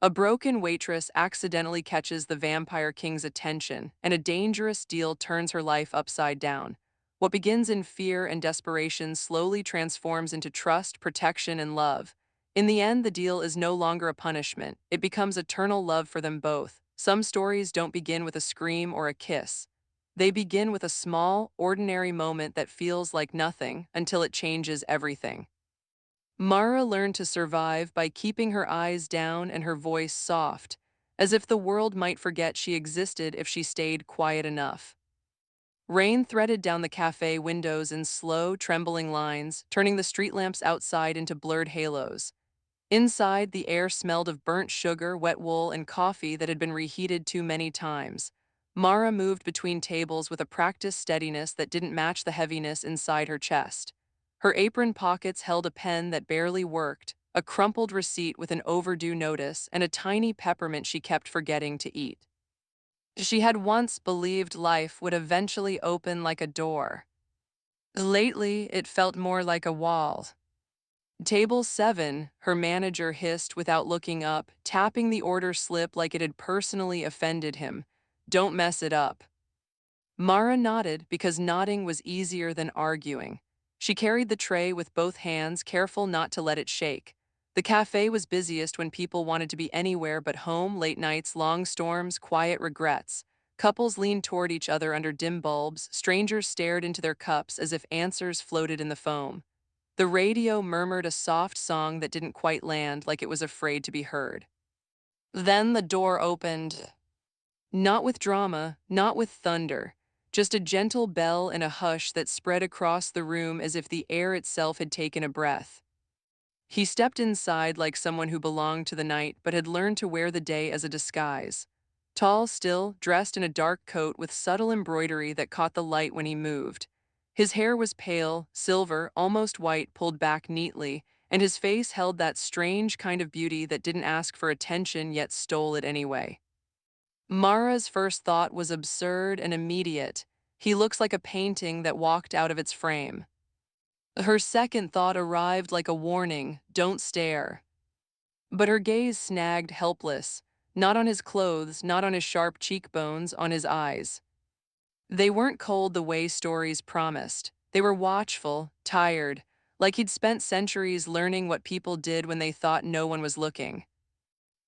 A broken waitress accidentally catches the Vampire King's attention, and a dangerous deal turns her life upside down. What begins in fear and desperation slowly transforms into trust, protection, and love. In the end, the deal is no longer a punishment. It becomes eternal love for them both. Some stories don't begin with a scream or a kiss. They begin with a small, ordinary moment that feels like nothing until it changes everything. Mara learned to survive by keeping her eyes down and her voice soft, as if the world might forget she existed if she stayed quiet enough. Rain threaded down the cafe windows in slow, trembling lines, turning the street lamps outside into blurred halos. Inside, the air smelled of burnt sugar, wet wool, and coffee that had been reheated too many times. Mara moved between tables with a practiced steadiness that didn't match the heaviness inside her chest. Her apron pockets held a pen that barely worked, a crumpled receipt with an overdue notice, and a tiny peppermint she kept forgetting to eat. She had once believed life would eventually open like a door. Lately, it felt more like a wall. Table 7, her manager hissed without looking up, tapping the order slip like it had personally offended him. Don't mess it up. Mara nodded because nodding was easier than arguing. She carried the tray with both hands, careful not to let it shake. The cafe was busiest when people wanted to be anywhere but home, late nights, long storms, quiet regrets. Couples leaned toward each other under dim bulbs, strangers stared into their cups as if answers floated in the foam. The radio murmured a soft song that didn't quite land, like it was afraid to be heard. Then the door opened. Not with drama, not with thunder, just a gentle bell and a hush that spread across the room as if the air itself had taken a breath. He stepped inside like someone who belonged to the night but had learned to wear the day as a disguise. Tall, still, dressed in a dark coat with subtle embroidery that caught the light when he moved. His hair was pale, silver, almost white, pulled back neatly, and his face held that strange kind of beauty that didn't ask for attention yet stole it anyway. Mara's first thought was absurd and immediate. He looks like a painting that walked out of its frame. Her second thought arrived like a warning, don't stare. But her gaze snagged helpless, not on his clothes, not on his sharp cheekbones, on his eyes. They weren't cold the way stories promised. They were watchful, tired, like he'd spent centuries learning what people did when they thought no one was looking.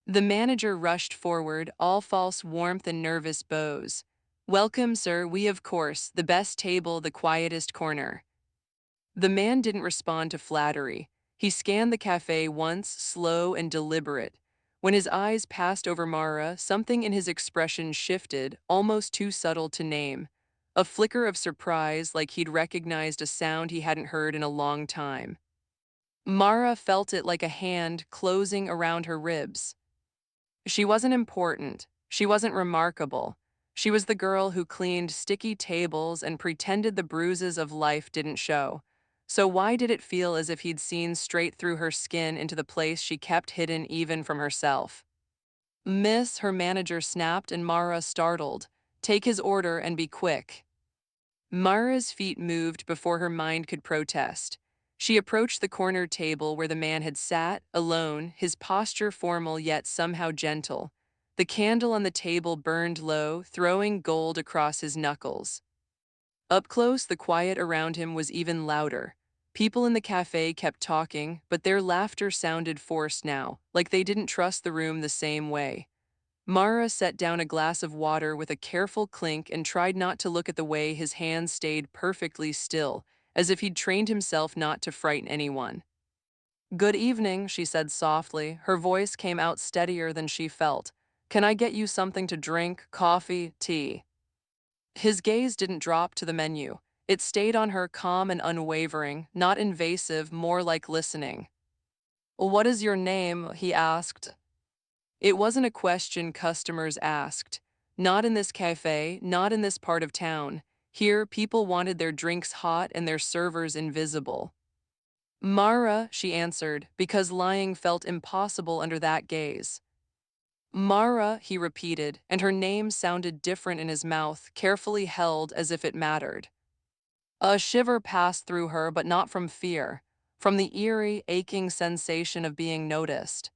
The manager rushed forward, all false warmth and nervous bows. Welcome, sir, we of course, the best table, the quietest corner. The man didn't respond to flattery. He scanned the cafe once, slow and deliberate. When his eyes passed over Mara, something in his expression shifted, almost too subtle to name. A flicker of surprise, like he'd recognized a sound he hadn't heard in a long time. Mara felt it like a hand closing around her ribs. She wasn't important. She wasn't remarkable. She was the girl who cleaned sticky tables and pretended the bruises of life didn't show. So why did it feel as if he'd seen straight through her skin into the place she kept hidden even from herself? Miss, her manager snapped, and Mara startled. Take his order and be quick. Mara's feet moved before her mind could protest. She approached the corner table where the man had sat, alone, his posture formal yet somehow gentle. The candle on the table burned low, throwing gold across his knuckles. Up close, the quiet around him was even louder. People in the cafe kept talking, but their laughter sounded forced now, like they didn't trust the room the same way. Mara set down a glass of water with a careful clink and tried not to look at the way his hands stayed perfectly still, as if he'd trained himself not to frighten anyone. Good evening, she said softly. Her voice came out steadier than she felt. Can I get you something to drink, coffee, tea? His gaze didn't drop to the menu. It stayed on her, calm and unwavering, not invasive, more like listening. What is your name? He asked. It wasn't a question customers asked. Not in this cafe, not in this part of town. Here, people wanted their drinks hot and their servers invisible. Mara, she answered, because lying felt impossible under that gaze. Mara, he repeated, and her name sounded different in his mouth, carefully held as if it mattered. A shiver passed through her, but not from fear, from the eerie, aching sensation of being noticed.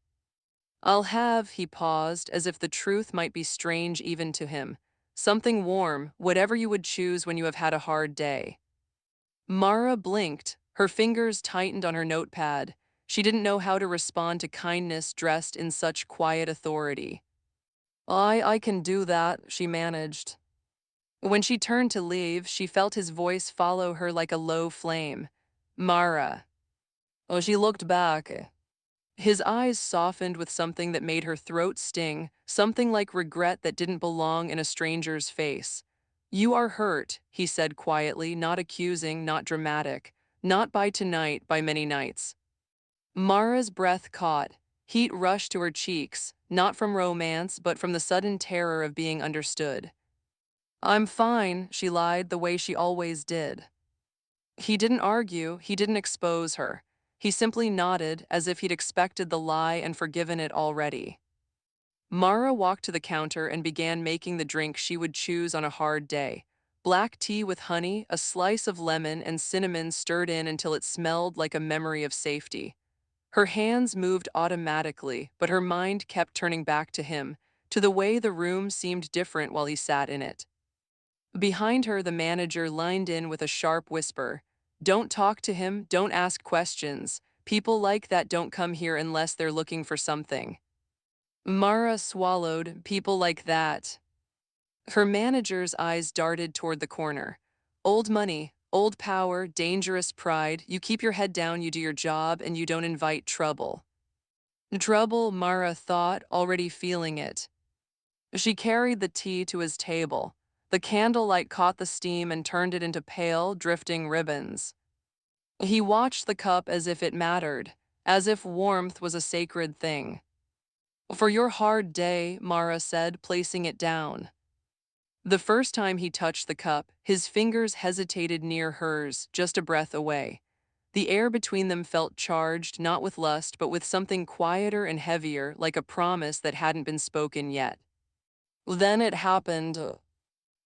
I'll have, he paused, as if the truth might be strange even to him. Something warm, whatever you would choose when you have had a hard day. Mara blinked, her fingers tightened on her notepad. She didn't know how to respond to kindness dressed in such quiet authority. I can do that, she managed. When she turned to leave, she felt his voice follow her like a low flame. Mara. Oh, she looked back. His eyes softened with something that made her throat sting, something like regret that didn't belong in a stranger's face. You are hurt, he said quietly, not accusing, not dramatic. Not by tonight, by many nights. Mara's breath caught. Heat rushed to her cheeks, not from romance, but from the sudden terror of being understood. I'm fine, she lied the way she always did. He didn't argue, he didn't expose her. He simply nodded as if he'd expected the lie and forgiven it already. Mara walked to the counter and began making the drink she would choose on a hard day. Black tea with honey, a slice of lemon, and cinnamon stirred in until it smelled like a memory of safety. Her hands moved automatically, but her mind kept turning back to him, to the way the room seemed different while he sat in it. Behind her, the manager lined in with a sharp whisper. Don't talk to him, don't ask questions. People like that don't come here unless they're looking for something. Mara swallowed, people like that. Her manager's eyes darted toward the corner. Old money, old power, dangerous pride. You keep your head down, you do your job, and you don't invite trouble. Trouble, Mara thought, already feeling it. She carried the tea to his table. The candlelight caught the steam and turned it into pale, drifting ribbons. He watched the cup as if it mattered, as if warmth was a sacred thing. For your hard day, Mara said, placing it down. The first time he touched the cup, his fingers hesitated near hers, just a breath away. The air between them felt charged, not with lust, but with something quieter and heavier, like a promise that hadn't been spoken yet. Then it happened.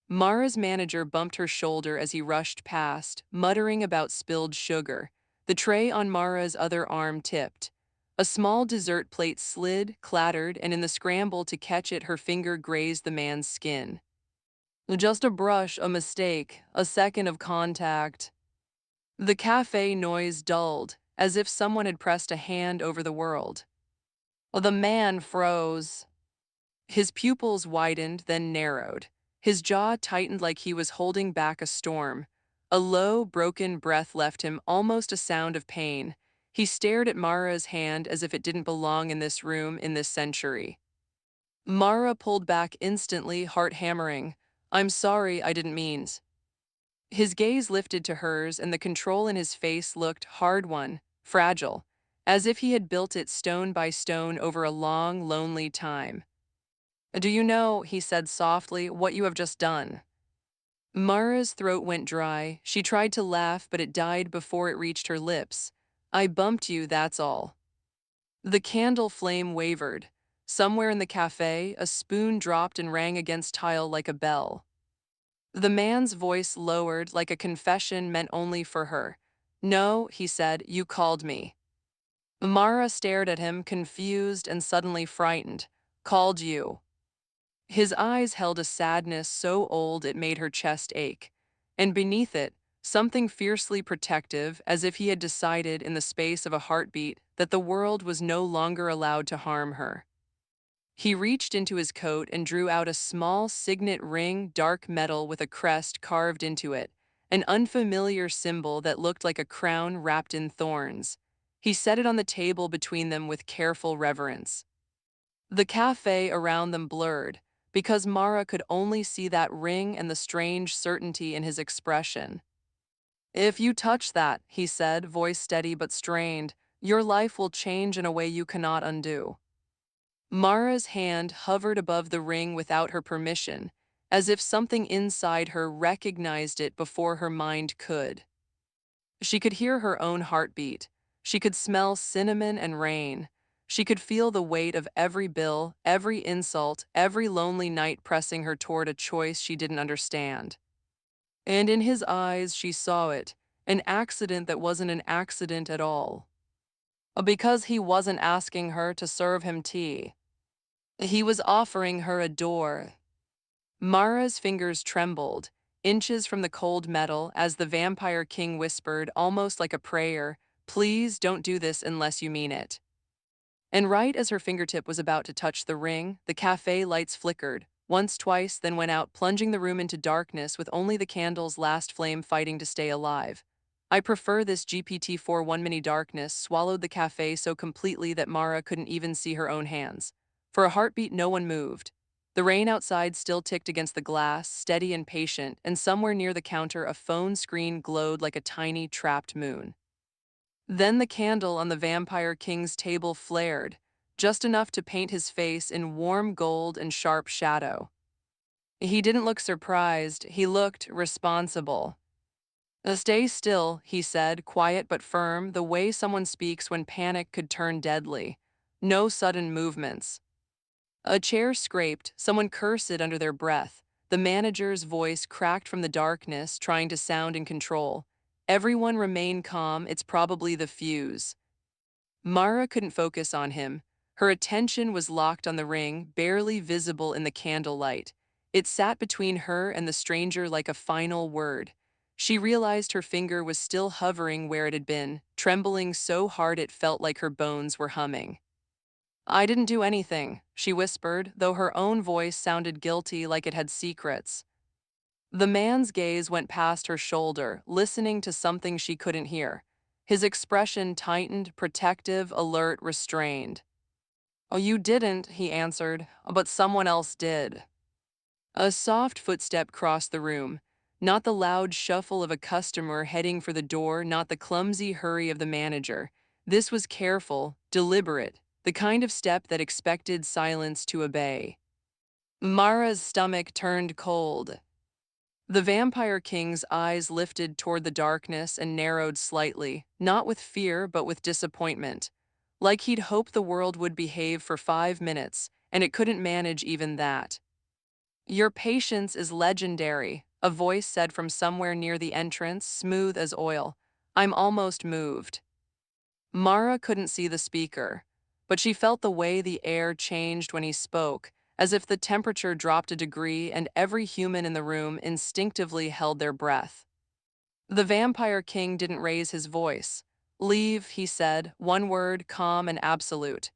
Mara's manager bumped her shoulder as he rushed past, muttering about spilled sugar. The tray on Mara's other arm tipped. A small dessert plate slid, clattered, and in the scramble to catch it, her finger grazed the man's skin. Just a brush, a mistake, a second of contact. The cafe noise dulled, as if someone had pressed a hand over the world. The man froze. His pupils widened, then narrowed. His jaw tightened like he was holding back a storm. A low, broken breath left him, almost a sound of pain. He stared at Mara's hand as if it didn't belong in this room, in this century. Mara pulled back instantly, heart hammering. I'm sorry, I didn't mean. His gaze lifted to hers, and the control in his face looked hard-won, fragile, as if he had built it stone by stone over a long, lonely time. Do you know, he said softly, what you have just done? Mara's throat went dry. She tried to laugh, but it died before it reached her lips. I bumped you, that's all. The candle flame wavered. Somewhere in the cafe, a spoon dropped and rang against tile like a bell. The man's voice lowered like a confession meant only for her. No, he said, you called me. Mara stared at him, confused and suddenly frightened. Called you. His eyes held a sadness so old it made her chest ache. And beneath it, something fiercely protective, as if he had decided in the space of a heartbeat that the world was no longer allowed to harm her. He reached into his coat and drew out a small signet ring, dark metal with a crest carved into it, an unfamiliar symbol that looked like a crown wrapped in thorns. He set it on the table between them with careful reverence. The cafe around them blurred, because Mara could only see that ring and the strange certainty in his expression. If you touch that, he said, voice steady but strained, your life will change in a way you cannot undo. Mara's hand hovered above the ring without her permission, as if something inside her recognized it before her mind could. She could hear her own heartbeat. She could smell cinnamon and rain. She could feel the weight of every bill, every insult, every lonely night pressing her toward a choice she didn't understand. And in his eyes she saw it, an accident that wasn't an accident at all. Because he wasn't asking her to serve him tea. He was offering her a door. Mara's fingers trembled, inches from the cold metal, as the vampire king whispered, almost like a prayer, "Please don't do this unless you mean it." And right as her fingertip was about to touch the ring, the cafe lights flickered, once, twice, then went out, plunging the room into darkness with only the candle's last flame fighting to stay alive. I prefer this GPT-4 one mini darkness swallowed the cafe so completely that Mara couldn't even see her own hands. For a heartbeat, no one moved. The rain outside still ticked against the glass, steady and patient, and somewhere near the counter a phone screen glowed like a tiny, trapped moon. Then the candle on the Vampire King's table flared, just enough to paint his face in warm gold and sharp shadow. He didn't look surprised, he looked responsible. Stay still," he said, quiet but firm, the way someone speaks when panic could turn deadly. "No sudden movements." A chair scraped, someone cursed under their breath. The manager's voice cracked from the darkness, trying to sound in control. "Everyone remain calm, it's probably the fuse." Mara couldn't focus on him. Her attention was locked on the ring, barely visible in the candlelight. It sat between her and the stranger like a final word. She realized her finger was still hovering where it had been, trembling so hard it felt like her bones were humming. "I didn't do anything," she whispered, though her own voice sounded guilty, like it had secrets. The man's gaze went past her shoulder, listening to something she couldn't hear. His expression tightened, protective, alert, restrained. "Oh, you didn't," he answered, "but someone else did." A soft footstep crossed the room. Not the loud shuffle of a customer heading for the door, not the clumsy hurry of the manager. This was careful, deliberate, the kind of step that expected silence to obey. Mara's stomach turned cold. The Vampire King's eyes lifted toward the darkness and narrowed slightly, not with fear but with disappointment. Like he'd hoped the world would behave for 5 minutes, and it couldn't manage even that. "Your patience is legendary," a voice said from somewhere near the entrance, smooth as oil. "I'm almost moved." Mara couldn't see the speaker, but she felt the way the air changed when he spoke, as if the temperature dropped a degree and every human in the room instinctively held their breath. The Vampire King didn't raise his voice. "Leave," he said, one word, calm and absolute.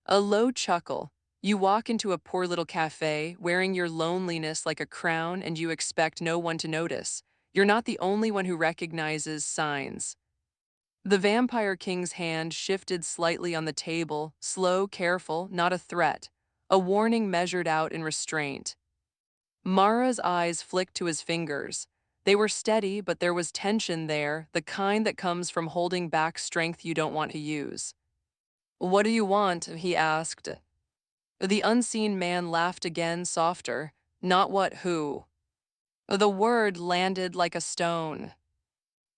A low chuckle. "You walk into a poor little cafe, wearing your loneliness like a crown, and you expect no one to notice. You're not the only one who recognizes signs." The Vampire King's hand shifted slightly on the table, slow, careful, not a threat. A warning measured out in restraint. Mara's eyes flicked to his fingers. They were steady, but there was tension there, the kind that comes from holding back strength you don't want to use. "What do you want?" he asked. The unseen man laughed again, softer. "Not what, who." The word landed like a stone.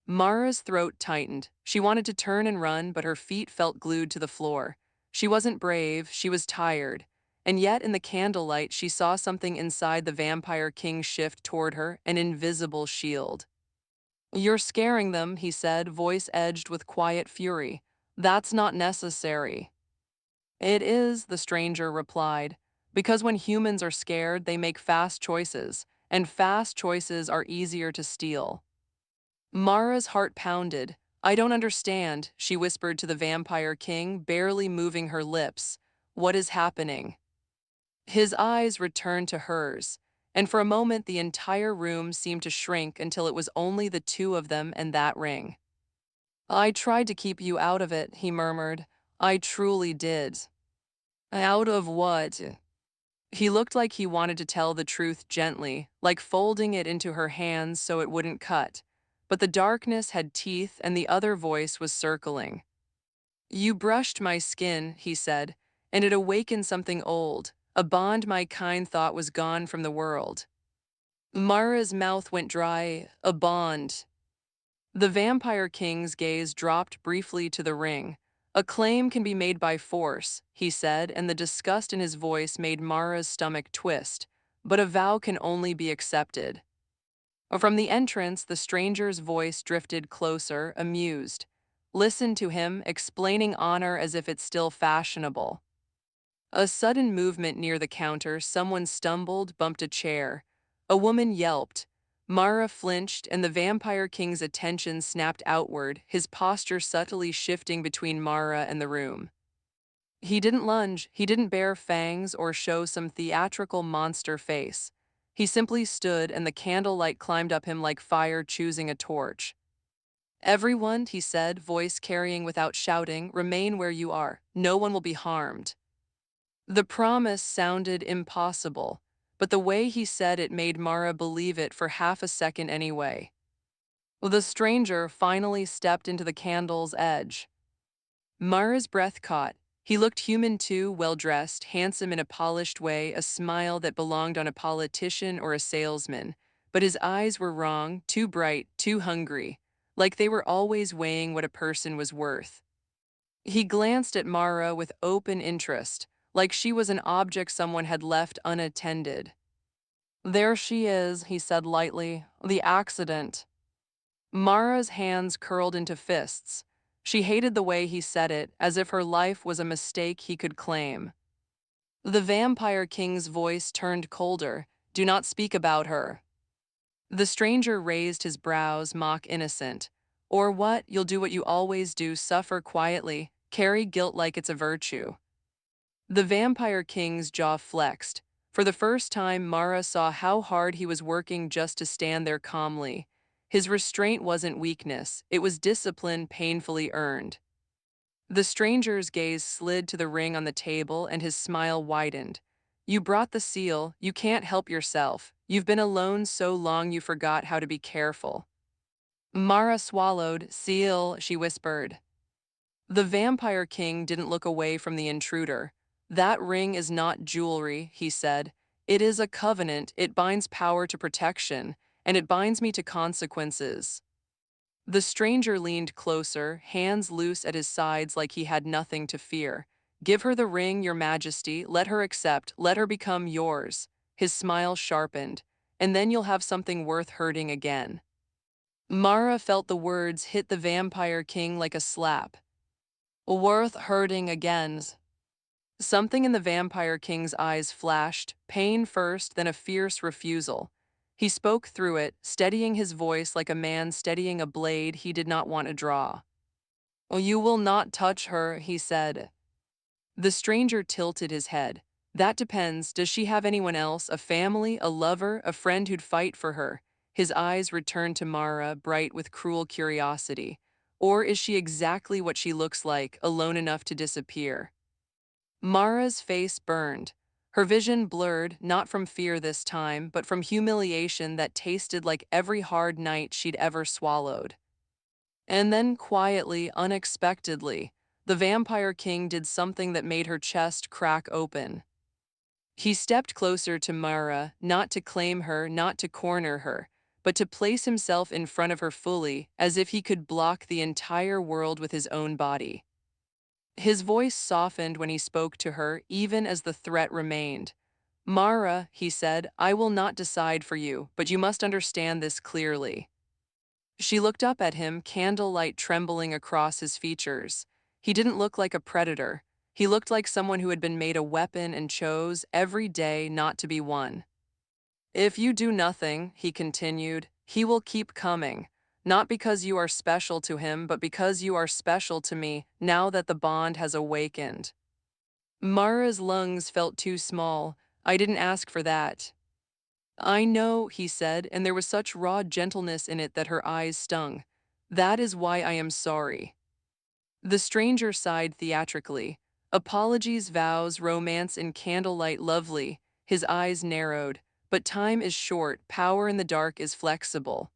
Mara's throat tightened. She wanted to turn and run, but her feet felt glued to the floor. She wasn't brave, she was tired. And yet, in the candlelight, she saw something inside the Vampire King shift toward her, an invisible shield. "You're scaring them," he said, voice edged with quiet fury. "That's not necessary." "It is," the stranger replied, "because when humans are scared, they make fast choices, and fast choices are easier to steal." Mara's heart pounded. "I don't understand," she whispered to the Vampire King, barely moving her lips. "What is happening?" His eyes returned to hers, and for a moment the entire room seemed to shrink until it was only the two of them and that ring. "I tried to keep you out of it," he murmured. "I truly did." "Out of what?" He looked like he wanted to tell the truth gently, like folding it into her hands so it wouldn't cut. But the darkness had teeth and the other voice was circling. "You brushed my skin," he said, "and it awakened something old, a bond my kind thought was gone from the world." Mara's mouth went dry. "A bond." The Vampire King's gaze dropped briefly to the ring. "A claim can be made by force," he said, and the disgust in his voice made Mara's stomach twist. "But a vow can only be accepted." From the entrance, the stranger's voice drifted closer, amused. Listen to him, explaining honor as if it's still fashionable. A sudden movement near the counter, someone stumbled, bumped a chair. A woman yelped. Mara flinched, and the Vampire King's attention snapped outward, his posture subtly shifting between Mara and the room. He didn't lunge, he didn't bare fangs or show some theatrical monster face. He simply stood, and the candlelight climbed up him like fire choosing a torch. "Everyone," he said, voice carrying without shouting, "remain where you are. No one will be harmed." The promise sounded impossible, but the way he said it made Mara believe it for half a second anyway. The stranger finally stepped into the candle's edge. Mara's breath caught. He looked human too, well-dressed, handsome in a polished way, a smile that belonged on a politician or a salesman. But his eyes were wrong, too bright, too hungry, like they were always weighing what a person was worth. He glanced at Mara with open interest, like she was an object someone had left unattended. "There she is," he said lightly, "the accident." Mara's hands curled into fists. She hated the way he said it, as if her life was a mistake he could claim. The Vampire King's voice turned colder. "Do not speak about her." The stranger raised his brows, mock innocent. "Or what? You'll do what you always do, suffer quietly, carry guilt like it's a virtue." The Vampire King's jaw flexed. For the first time, Mara saw how hard he was working just to stand there calmly. His restraint wasn't weakness, it was discipline painfully earned. The stranger's gaze slid to the ring on the table and his smile widened. "You brought the seal, you can't help yourself. You've been alone so long you forgot how to be careful." Mara swallowed. "Seal," she whispered. The Vampire King didn't look away from the intruder. "That ring is not jewelry," he said. "It is a covenant, it binds power to protection, and it binds me to consequences." The stranger leaned closer, hands loose at his sides like he had nothing to fear. "Give her the ring, your majesty, let her accept, let her become yours." His smile sharpened. "And then you'll have something worth hurting again." Mara felt the words hit the Vampire King like a slap. "Worth hurting again." Something in the Vampire King's eyes flashed, pain first, then a fierce refusal. He spoke through it, steadying his voice like a man steadying a blade he did not want to draw. "Oh, you will not touch her," he said. The stranger tilted his head. "That depends. Does she have anyone else, a family, a lover, a friend who'd fight for her?" His eyes returned to Mara, bright with cruel curiosity. "Or is she exactly what she looks like, alone enough to disappear?" Mara's face burned. Her vision blurred, not from fear this time, but from humiliation that tasted like every hard night she'd ever swallowed. And then quietly, unexpectedly, the Vampire King did something that made her chest crack open. He stepped closer to Mara, not to claim her, not to corner her, but to place himself in front of her fully, as if he could block the entire world with his own body. His voice softened when he spoke to her, even as the threat remained. "Mara," he said, "I will not decide for you, but you must understand this clearly." She looked up at him, candlelight trembling across his features. He didn't look like a predator. He looked like someone who had been made a weapon and chose, every day, not to be one. "If you do nothing," he continued, "he will keep coming. Not because you are special to him, but because you are special to me, now that the bond has awakened." Mara's lungs felt too small. "I didn't ask for that." "I know," he said, and there was such raw gentleness in it that her eyes stung. "That is why I am sorry." The stranger sighed theatrically. "Apologies, vows, romance in candlelight lovely." His eyes narrowed. "But time is short, power in the dark is flexible."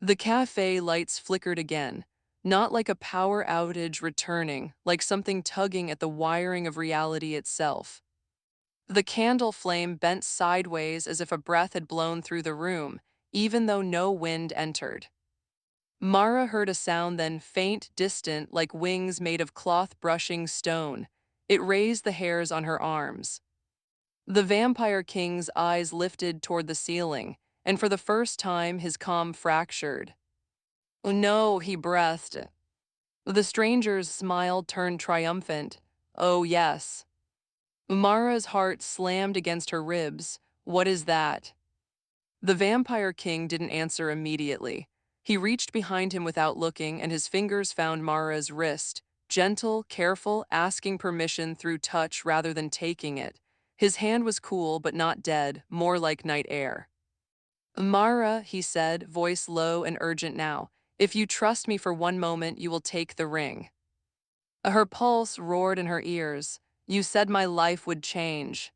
The cafe lights flickered again, not like a power outage returning, like something tugging at the wiring of reality itself. The candle flame bent sideways as if a breath had blown through the room, even though no wind entered. Mara heard a sound then, faint, distant, like wings made of cloth brushing stone. It raised the hairs on her arms. The Vampire King's eyes lifted toward the ceiling, and for the first time his calm fractured. "Oh, no," he breathed. The stranger's smile turned triumphant. Oh, yes. Mara's heart slammed against her ribs. What is that? The vampire king didn't answer immediately. He reached behind him without looking, and his fingers found Mara's wrist. Gentle, careful, asking permission through touch rather than taking it. His hand was cool but not dead, more like night air. Mara, he said, voice low and urgent now, if you trust me for one moment, you will take the ring. Her pulse roared in her ears. You said my life would change.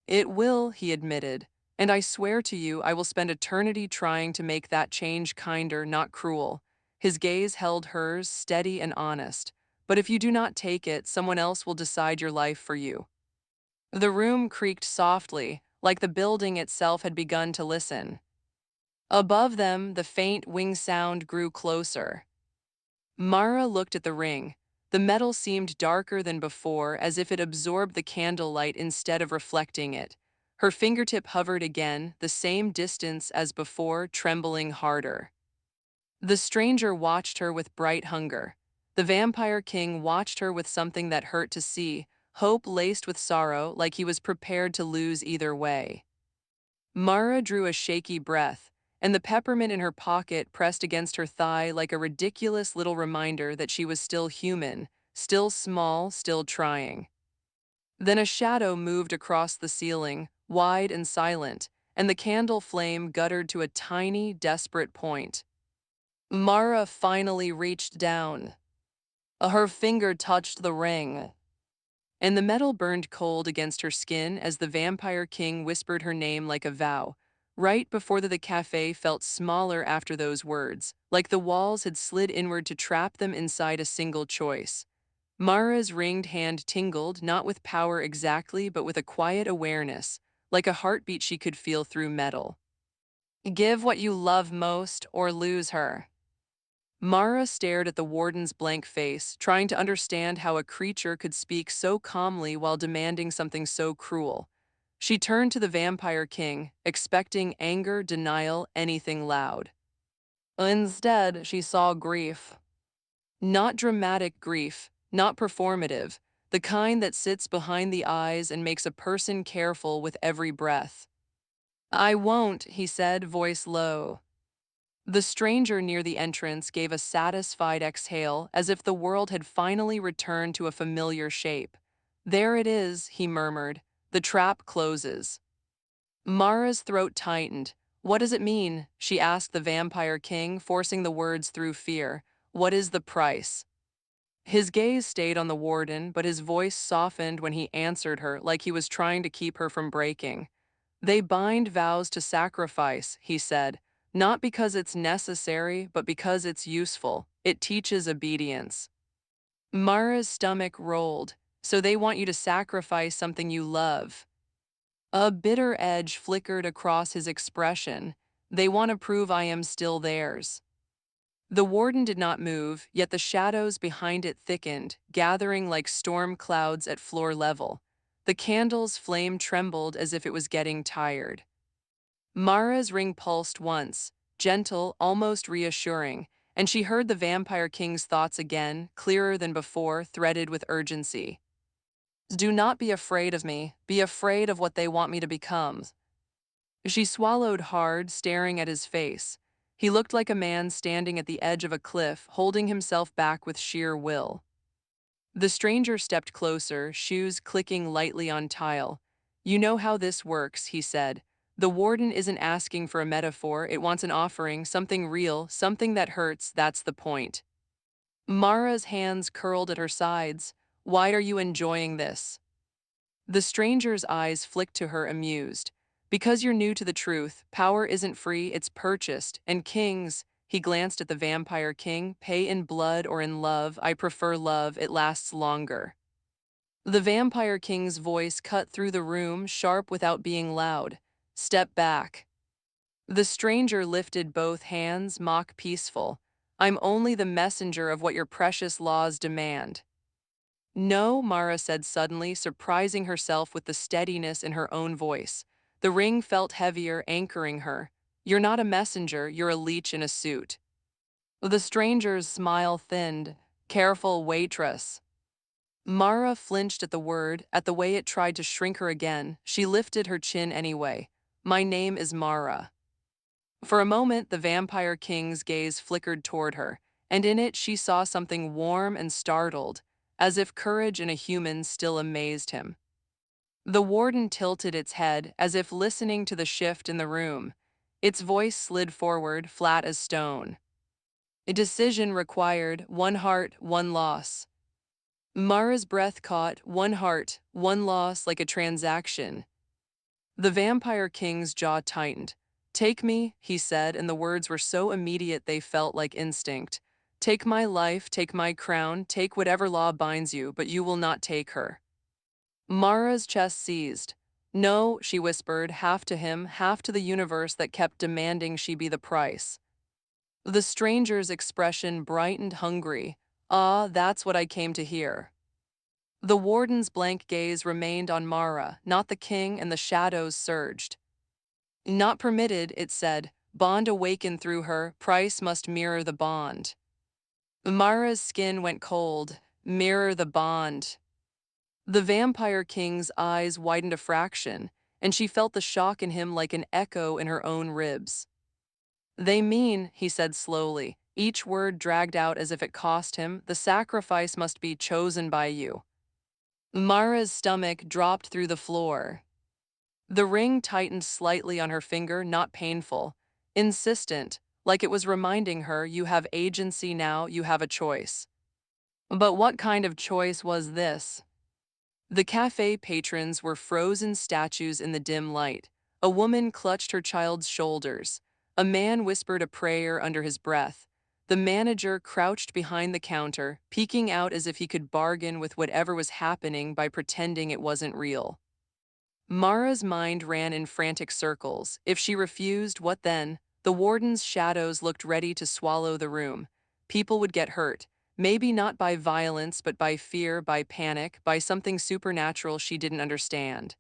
It will, he admitted, and I swear to you I will spend eternity trying to make that change kinder, not cruel. His gaze held hers, steady and honest. But if you do not take it, someone else will decide your life for you. The room creaked softly, like the building itself had begun to listen. Above them, the faint wing sound grew closer. Mara looked at the ring. The metal seemed darker than before, as if it absorbed the candlelight instead of reflecting it. Her fingertip hovered again, the same distance as before, trembling harder. The stranger watched her with bright hunger. The vampire king watched her with something that hurt to see, hope laced with sorrow, like he was prepared to lose either way. Mara drew a shaky breath, and the peppermint in her pocket pressed against her thigh like a ridiculous little reminder that she was still human, still small, still trying. Then a shadow moved across the ceiling, wide and silent, and the candle flame guttered to a tiny, desperate point. Mara finally reached down. Her finger touched the ring, and the metal burned cold against her skin as the vampire king whispered her name like a vow. Right before the café felt smaller after those words, like the walls had slid inward to trap them inside a single choice. Mara's ringed hand tingled, not with power exactly, but with a quiet awareness, like a heartbeat she could feel through metal. Give what you love most or lose her. Mara stared at the warden's blank face, trying to understand how a creature could speak so calmly while demanding something so cruel. She turned to the vampire king, expecting anger, denial, anything loud. Instead, she saw grief. Not dramatic grief, not performative, the kind that sits behind the eyes and makes a person careful with every breath. I won't, he said, voice low. The stranger near the entrance gave a satisfied exhale, as if the world had finally returned to a familiar shape. There it is, he murmured. The trap closes. Mara's throat tightened. What does it mean? She asked the vampire king, forcing the words through fear. What is the price? His gaze stayed on the warden, but his voice softened when he answered her, like he was trying to keep her from breaking. They bind vows to sacrifice, he said, not because it's necessary, but because it's useful. It teaches obedience. Mara's stomach rolled. So they want you to sacrifice something you love. A bitter edge flickered across his expression. They want to prove I am still theirs. The warden did not move, yet the shadows behind it thickened, gathering like storm clouds at floor level. The candle's flame trembled as if it was getting tired. Mara's ring pulsed once, gentle, almost reassuring, and she heard the vampire king's thoughts again, clearer than before, threaded with urgency. Do not be afraid of me. Be afraid of what they want me to become. She swallowed hard, staring at his face. He looked like a man standing at the edge of a cliff, holding himself back with sheer will. The stranger stepped closer, shoes clicking lightly on tile. You know how this works, he said. The warden isn't asking for a metaphor, it wants an offering, something real, something that hurts, that's the point. Mara's hands curled at her sides. Why are you enjoying this? The stranger's eyes flicked to her, amused. Because you're new to the truth, power isn't free, it's purchased, and kings, he glanced at the vampire king, pay in blood or in love. I prefer love, it lasts longer. The vampire king's voice cut through the room, sharp without being loud. Step back. The stranger lifted both hands, mock peaceful. I'm only the messenger of what your precious laws demand. No, Mara said suddenly, surprising herself with the steadiness in her own voice. The ring felt heavier, anchoring her. You're not a messenger, you're a leech in a suit. The stranger's smile thinned. Careful, waitress. Mara flinched at the word, at the way it tried to shrink her again. She lifted her chin anyway. My name is Mara. For a moment, the Vampire King's gaze flickered toward her, and in it she saw something warm and startled, as if courage in a human still amazed him. The warden tilted its head, as if listening to the shift in the room. Its voice slid forward, flat as stone. A decision required, one heart, one loss. Mara's breath caught, one heart, one loss, like a transaction. The Vampire King's jaw tightened. Take me, he said, and the words were so immediate they felt like instinct. Take my life, take my crown, take whatever law binds you, but you will not take her. Mara's chest seized. No, she whispered, half to him, half to the universe that kept demanding she be the price. The stranger's expression brightened, hungry. Ah, that's what I came to hear. The warden's blank gaze remained on Mara, not the king, and the shadows surged. Not permitted, it said. Bond awakened through her, price must mirror the bond. Mara's skin went cold. Mirror the bond. The Vampire King's eyes widened a fraction, and she felt the shock in him like an echo in her own ribs. They mean, he said slowly, each word dragged out as if it cost him, the sacrifice must be chosen by you. Mara's stomach dropped through the floor. The ring tightened slightly on her finger, not painful, insistent, like it was reminding her, you have agency now, you have a choice. But what kind of choice was this? The cafe patrons were frozen statues in the dim light. A woman clutched her child's shoulders. A man whispered a prayer under his breath. The manager crouched behind the counter, peeking out as if he could bargain with whatever was happening by pretending it wasn't real. Mara's mind ran in frantic circles. If she refused, what then? The warden's shadows looked ready to swallow the room. People would get hurt. Maybe not by violence, but by fear, by panic, by something supernatural she didn't understand.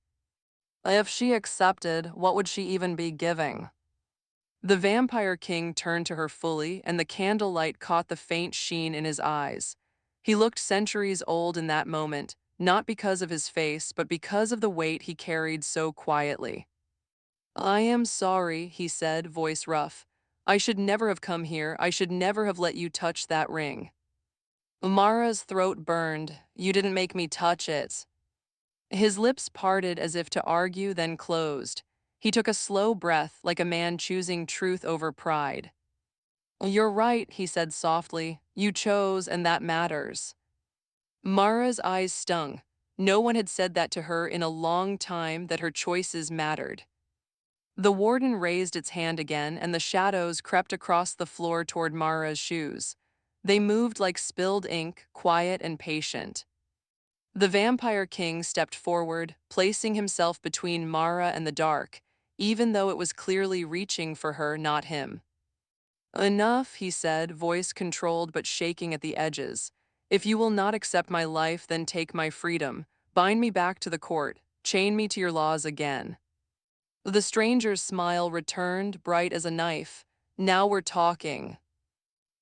If she accepted, what would she even be giving? The Vampire King turned to her fully, and the candlelight caught the faint sheen in his eyes. He looked centuries old in that moment, not because of his face, but because of the weight he carried so quietly. I am sorry, he said, voice rough. I should never have come here. I should never have let you touch that ring. Mara's throat burned. You didn't make me touch it. His lips parted as if to argue, then closed. He took a slow breath, like a man choosing truth over pride. You're right, he said softly. You chose, and that matters. Mara's eyes stung. No one had said that to her in a long time, that her choices mattered. The warden raised its hand again, and the shadows crept across the floor toward Mara's shoes. They moved like spilled ink, quiet and patient. The Vampire King stepped forward, placing himself between Mara and the dark, even though it was clearly reaching for her, not him. Enough, he said, voice controlled but shaking at the edges. If you will not accept my life, then take my freedom. Bind me back to the court. Chain me to your laws again. The stranger's smile returned, bright as a knife. Now we're talking.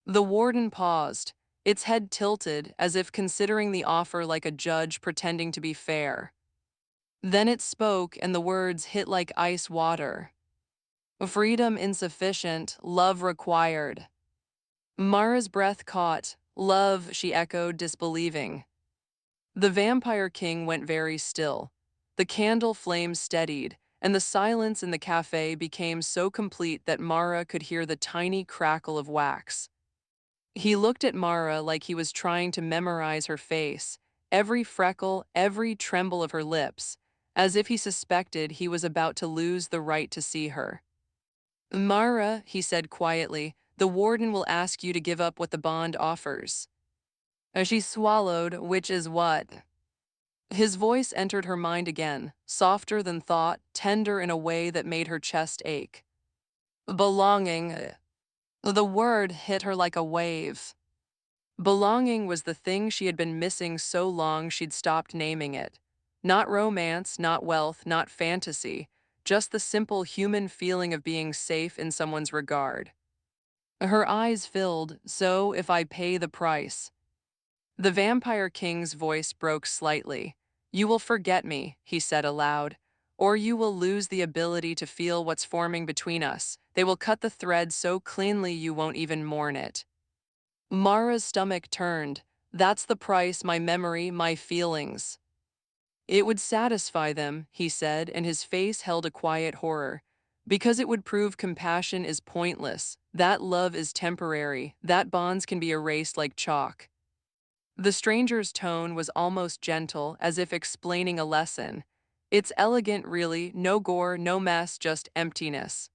The warden paused, its head tilted, as if considering the offer like a judge pretending to be fair. Then it spoke, and the words hit like ice water. Freedom insufficient, love required. Mara's breath caught. Love, she echoed, disbelieving. The Vampire King went very still. The candle flame steadied, and the silence in the cafe became so complete that Mara could hear the tiny crackle of wax. He looked at Mara like he was trying to memorize her face, every freckle, every tremble of her lips, as if he suspected he was about to lose the right to see her. Mara, he said quietly, the warden will ask you to give up what the bond offers. As she swallowed, which is what? His voice entered her mind again, softer than thought, tender in a way that made her chest ache. Belonging. The word hit her like a wave. Belonging was the thing she had been missing so long she'd stopped naming it. Not romance, not wealth, not fantasy, just the simple human feeling of being safe in someone's regard. Her eyes filled, so if I pay the price. The Vampire King's voice broke slightly. "You will forget me," he said aloud, "or you will lose the ability to feel what's forming between us. They will cut the thread so cleanly you won't even mourn it." Mara's stomach turned. "That's the price, my memory, my feelings." "It would satisfy them," he said, and his face held a quiet horror. "Because it would prove compassion is pointless, that love is temporary, that bonds can be erased like chalk." The stranger's tone was almost gentle, as if explaining a lesson. "It's elegant, really, no gore, no mess, just emptiness."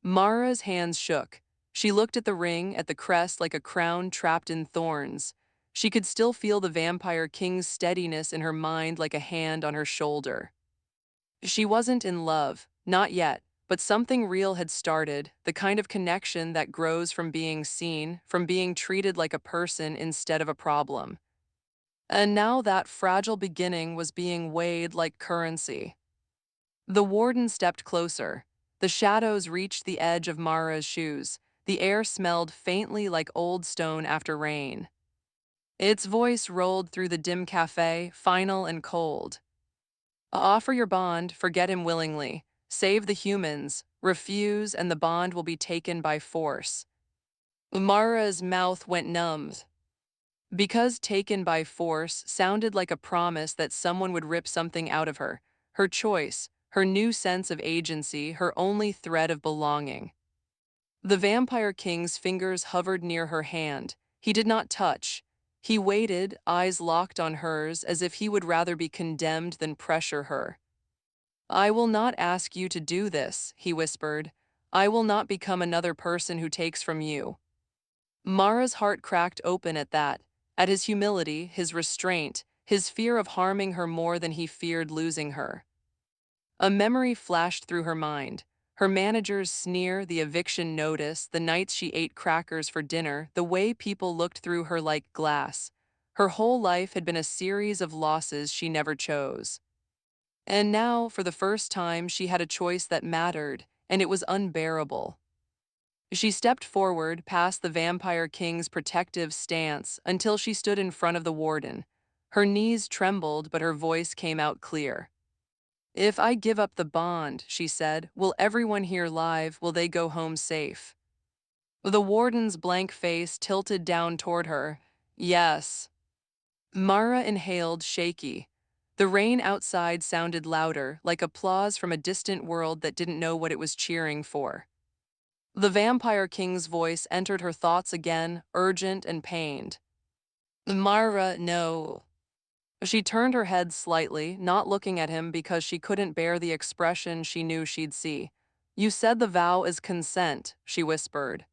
Mara's hands shook. She looked at the ring, at the crest like a crown trapped in thorns. She could still feel the Vampire King's steadiness in her mind like a hand on her shoulder. She wasn't in love, not yet, but something real had started, the kind of connection that grows from being seen, from being treated like a person instead of a problem. And now that fragile beginning was being weighed like currency. The warden stepped closer. The shadows reached the edge of Mara's shoes. The air smelled faintly like old stone after rain. Its voice rolled through the dim café, final and cold. "Offer your bond, forget him willingly. Save the humans. Refuse, and the bond will be taken by force." Mara's mouth went numb. Because taken by force sounded like a promise that someone would rip something out of her. Her choice, her new sense of agency, her only thread of belonging. The Vampire King's fingers hovered near her hand. He did not touch. He waited, eyes locked on hers, as if he would rather be condemned than pressure her. "I will not ask you to do this," he whispered. "I will not become another person who takes from you." Mara's heart cracked open at that, at his humility, his restraint, his fear of harming her more than he feared losing her. A memory flashed through her mind. Her manager's sneer, the eviction notice, the nights she ate crackers for dinner, the way people looked through her like glass. Her whole life had been a series of losses she never chose. And now, for the first time, she had a choice that mattered, and it was unbearable. She stepped forward, past the Vampire King's protective stance, until she stood in front of the warden. Her knees trembled, but her voice came out clear. "If I give up the bond," she said, "will everyone here live? Will they go home safe?" The warden's blank face tilted down toward her. "Yes." Mara inhaled, shaky. The rain outside sounded louder, like applause from a distant world that didn't know what it was cheering for. The Vampire King's voice entered her thoughts again, urgent and pained. "Mara, no." She turned her head slightly, not looking at him because she couldn't bear the expression she knew she'd see. "You said the vow is consent," she whispered.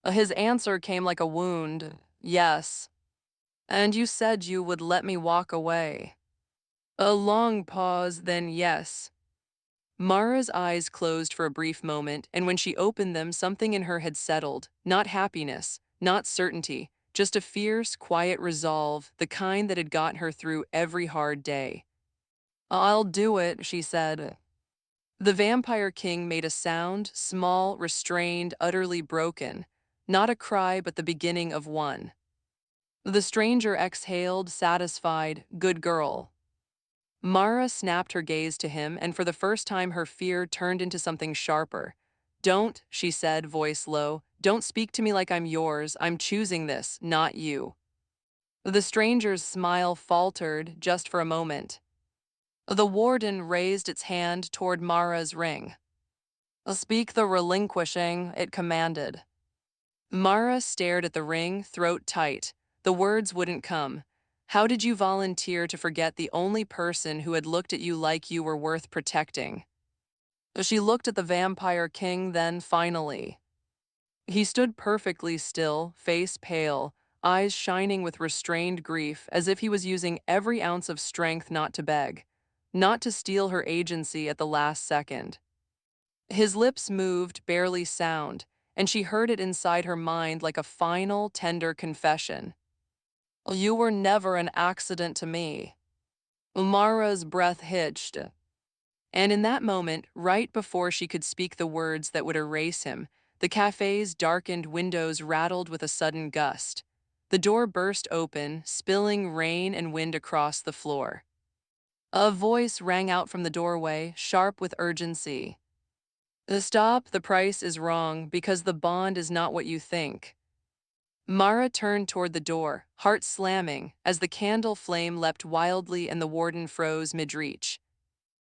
His answer came like a wound. "Yes." "And you said you would let me walk away." A long pause, then yes. Mara's eyes closed for a brief moment, and when she opened them, something in her had settled. Not happiness, not certainty, just a fierce, quiet resolve, the kind that had gotten her through every hard day. "I'll do it," she said. The Vampire King made a sound, small, restrained, utterly broken. Not a cry, but the beginning of one. The stranger exhaled, satisfied, "Good girl." Mara snapped her gaze to him, and for the first time her fear turned into something sharper. "Don't," she said, voice low. "Don't speak to me like I'm yours. I'm choosing this, not you." The stranger's smile faltered just for a moment. The warden raised its hand toward Mara's ring. "Speak the relinquishing," it commanded. Mara stared at the ring, throat tight. The words wouldn't come. "How did you volunteer to forget the only person who had looked at you like you were worth protecting?" She looked at the Vampire King, then finally. He stood perfectly still, face pale, eyes shining with restrained grief, as if he was using every ounce of strength not to beg, not to steal her agency at the last second. His lips moved, barely sound, and she heard it inside her mind like a final, tender confession. "You were never an accident to me." Umara's breath hitched. And in that moment, right before she could speak the words that would erase him, the cafe's darkened windows rattled with a sudden gust. The door burst open, spilling rain and wind across the floor. A voice rang out from the doorway, sharp with urgency. Stop, the price is wrong because the bond is not what you think. Mara turned toward the door, heart slamming, as the candle flame leapt wildly and the warden froze mid-reach.